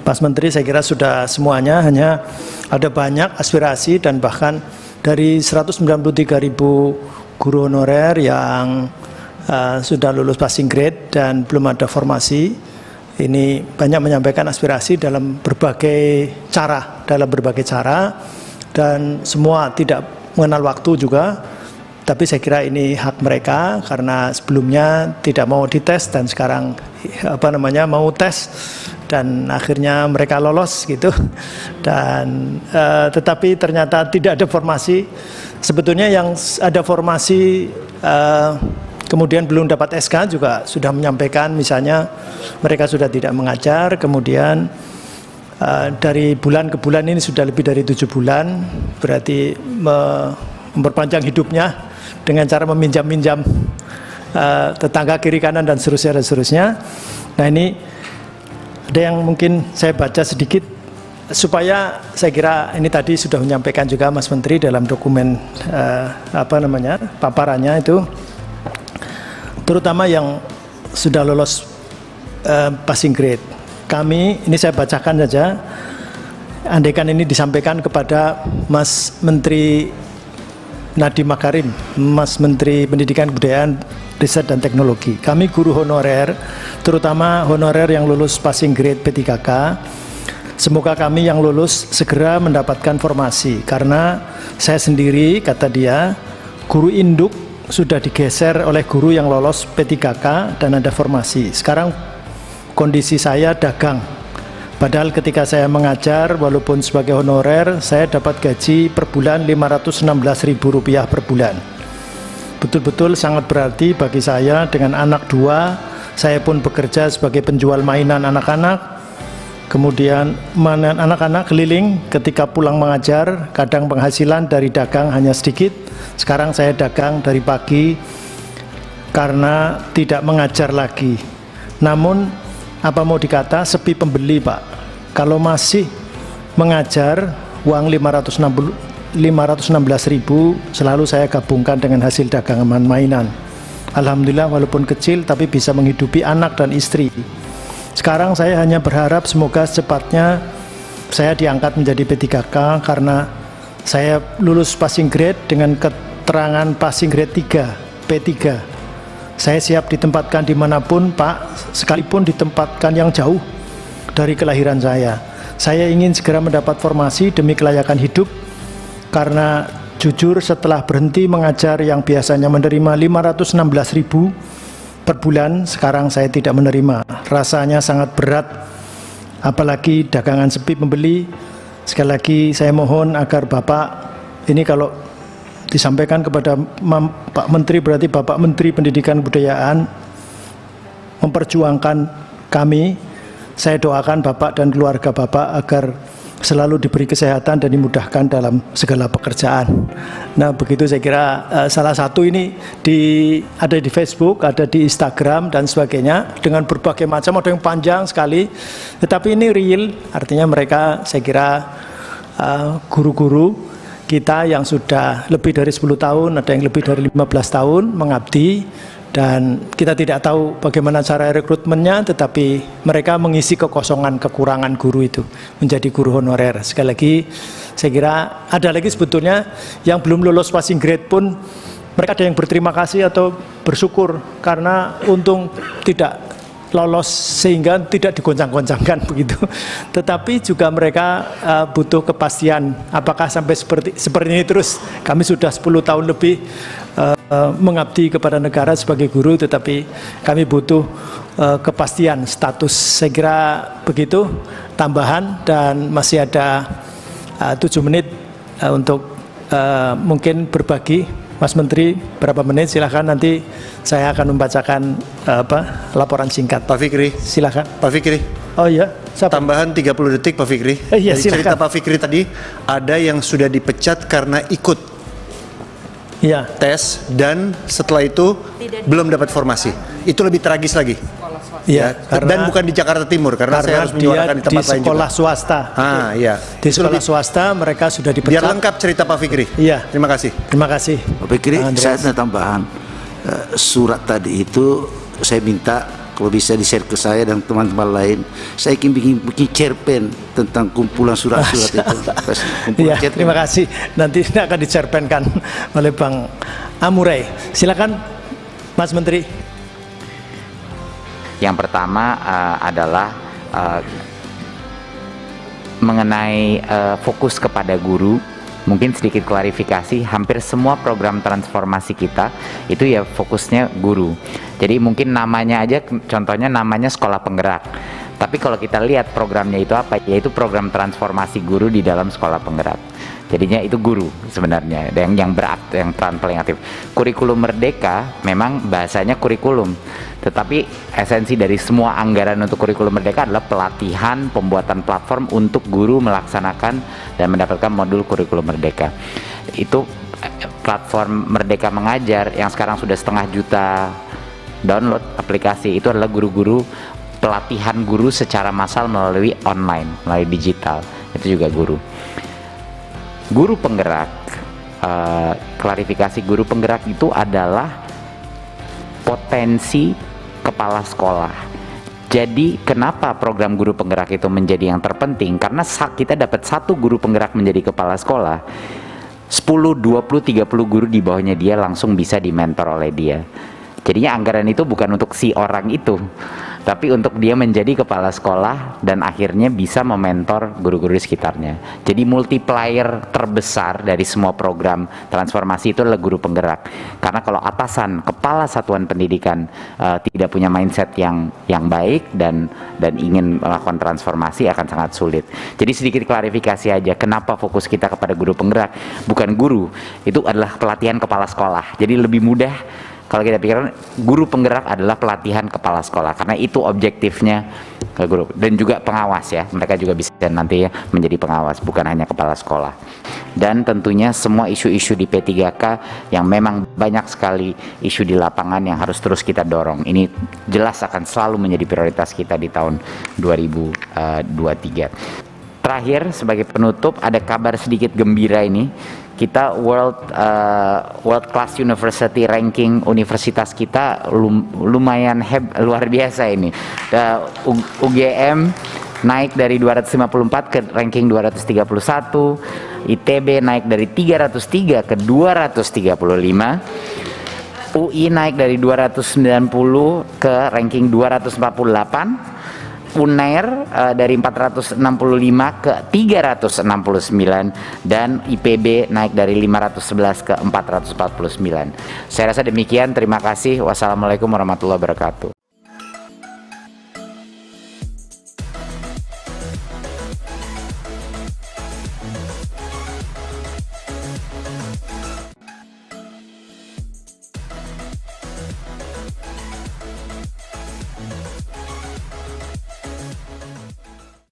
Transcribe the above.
Mas Menteri saya kira sudah semuanya, hanya ada banyak aspirasi dan bahkan dari 193.000 guru honorer yang sudah lulus passing grade dan belum ada formasi. Ini banyak menyampaikan aspirasi dalam berbagai cara, dan semua tidak mengenal waktu juga. Tapi saya kira ini hak mereka karena sebelumnya tidak mau dites dan sekarang mau tes dan akhirnya mereka lolos gitu. Dan tetapi ternyata tidak ada formasi. Sebetulnya yang ada formasi kemudian belum dapat SK juga sudah menyampaikan, misalnya mereka sudah tidak mengajar, kemudian dari bulan ke bulan ini sudah lebih dari 7 bulan, berarti memperpanjang hidupnya dengan cara meminjam-minjam tetangga kiri kanan dan seterusnya. Nah ini ada yang mungkin saya baca sedikit supaya saya kira ini tadi sudah menyampaikan juga Mas Menteri dalam dokumen paparannya itu, terutama yang sudah lolos passing grade. Ini saya bacakan saja, andaikan ini disampaikan kepada Mas Menteri Nadiem Makarim, Mas Menteri Pendidikan Kebudayaan, Riset dan Teknologi. Kami guru honorer, terutama honorer yang lulus passing grade P3K, semoga kami yang lulus segera mendapatkan formasi. Karena saya sendiri, kata dia, guru induk sudah digeser oleh guru yang lolos P3K dan ada formasi. Sekarang kondisi saya dagang. Padahal ketika saya mengajar, walaupun sebagai honorer, saya dapat gaji per bulan Rp516.000 per bulan. Betul-betul sangat berarti bagi saya. Dengan anak 2, saya pun bekerja sebagai penjual mainan anak-anak. Kemudian mainan anak-anak keliling ketika pulang mengajar, kadang penghasilan dari dagang hanya sedikit. Sekarang saya dagang dari pagi karena tidak mengajar lagi. Namun apa mau dikata, sepi pembeli Pak. Kalau masih mengajar, uang Rp516.000 selalu saya gabungkan dengan hasil dagangan mainan. Alhamdulillah walaupun kecil tapi bisa menghidupi anak dan istri. Sekarang saya hanya berharap semoga secepatnya saya diangkat menjadi P3K karena saya lulus passing grade dengan keterangan passing grade 3, P3. Saya siap ditempatkan dimanapun Pak, sekalipun ditempatkan yang jauh dari kelahiran saya. Saya ingin segera mendapat formasi demi kelayakan hidup, karena jujur setelah berhenti mengajar yang biasanya menerima Rp516.000 per bulan, sekarang saya tidak menerima. Rasanya sangat berat, apalagi dagangan sepi pembeli. Sekali lagi saya mohon agar Bapak, ini kalau disampaikan kepada Pak Menteri, berarti Bapak Menteri Pendidikan Kebudayaan memperjuangkan kami. Saya doakan Bapak dan keluarga Bapak agar selalu diberi kesehatan dan dimudahkan dalam segala pekerjaan. Nah begitu saya kira salah satu ini ada di Facebook, ada di Instagram dan sebagainya, dengan berbagai macam, ada yang panjang sekali, tetapi ini real, artinya mereka saya kira guru-guru kita yang sudah lebih dari 10 tahun, ada yang lebih dari 15 tahun mengabdi, dan kita tidak tahu bagaimana cara rekrutmennya, tetapi mereka mengisi kekosongan, kekurangan guru itu menjadi guru honorer. Sekali lagi saya kira ada lagi sebetulnya yang belum lulus passing grade pun mereka ada yang berterima kasih atau bersyukur karena untung tidak lolos sehingga tidak digoncang-goncangkan begitu. Tetapi juga mereka butuh kepastian apakah sampai seperti ini terus. Kami sudah 10 tahun lebih mengabdi kepada negara sebagai guru, tetapi kami butuh kepastian status. Saya kira begitu tambahan, dan masih ada 7 menit untuk mungkin berbagi. Mas Menteri, berapa menit? Silahkan, nanti saya akan membacakan laporan singkat. Pak Fikri, silahkan. Pak Fikri. Oh iya, siapa? Tambahan 30 detik Pak Fikri. Iya, dari cerita Pak Fikri tadi, ada yang sudah dipecat karena ikut tes dan setelah itu belum dapat formasi. Itu lebih tragis lagi. Iya, dan bukan di Jakarta Timur, karena saya harus menyuarakan di tempat lain juga. Di sekolah swasta. Iya. Di sekolah swasta mereka sudah dipecat. Biar lengkap cerita Pak Fikri. Iya. Terima kasih. Terima kasih. Pak Fikri, saya ada tambahan. Surat tadi itu saya minta kalau bisa di-share ke saya dan teman-teman lain. Saya ingin bikin cerpen tentang kumpulan surat-surat itu. Ya, terima kasih. Nanti ini akan dicerpenkan oleh Bang Amurai. Silakan, Mas Menteri. Yang pertama adalah mengenai fokus kepada guru. Mungkin sedikit klarifikasi, hampir semua program transformasi kita itu ya fokusnya guru. Jadi mungkin namanya aja, contohnya namanya Sekolah Penggerak. Tapi kalau kita lihat programnya itu apa, yaitu program transformasi guru di dalam Sekolah Penggerak. Jadinya itu guru sebenarnya, yang peran paling aktif. Kurikulum Merdeka memang bahasanya kurikulum, tetapi esensi dari semua anggaran untuk kurikulum Merdeka adalah pelatihan, pembuatan platform untuk guru melaksanakan dan mendapatkan modul kurikulum Merdeka. Itu platform Merdeka Mengajar yang sekarang sudah 500.000 download aplikasi, itu adalah guru-guru, pelatihan guru secara massal melalui online, melalui digital. Itu juga guru. Guru penggerak, klarifikasi, guru penggerak itu adalah potensi kepala sekolah. Jadi kenapa program guru penggerak itu menjadi yang terpenting? Karena kita dapat satu guru penggerak menjadi kepala sekolah, 10, 20, 30 guru di bawahnya dia langsung bisa dimentor oleh dia. Jadinya anggaran itu bukan untuk si orang itu, tapi untuk dia menjadi kepala sekolah dan akhirnya bisa mementor guru-guru di sekitarnya. Jadi multiplier terbesar dari semua program transformasi itu adalah guru penggerak. Karena kalau atasan, kepala satuan pendidikan tidak punya mindset yang baik dan ingin melakukan transformasi, akan sangat sulit. Jadi sedikit klarifikasi aja, kenapa fokus kita kepada guru penggerak, bukan guru, itu adalah pelatihan kepala sekolah. Jadi lebih mudah kalau kita pikirkan guru penggerak adalah pelatihan kepala sekolah, karena itu objektifnya ke guru, dan juga pengawas ya, mereka juga bisa nanti ya menjadi pengawas, bukan hanya kepala sekolah. Dan tentunya semua isu-isu di P3K yang memang banyak sekali isu di lapangan yang harus terus kita dorong, ini jelas akan selalu menjadi prioritas kita di tahun 2023. Terakhir sebagai penutup, ada kabar sedikit gembira ini. Kita world class university ranking universitas kita lumayan luar biasa ini. UGM naik dari 254 ke ranking 231, ITB naik dari 303 ke 235, UI naik dari 290 ke ranking 248, UNER dari 465 ke 369, dan IPB naik dari 511 ke 449. Saya rasa demikian, terima kasih. Wassalamualaikum warahmatullahi wabarakatuh.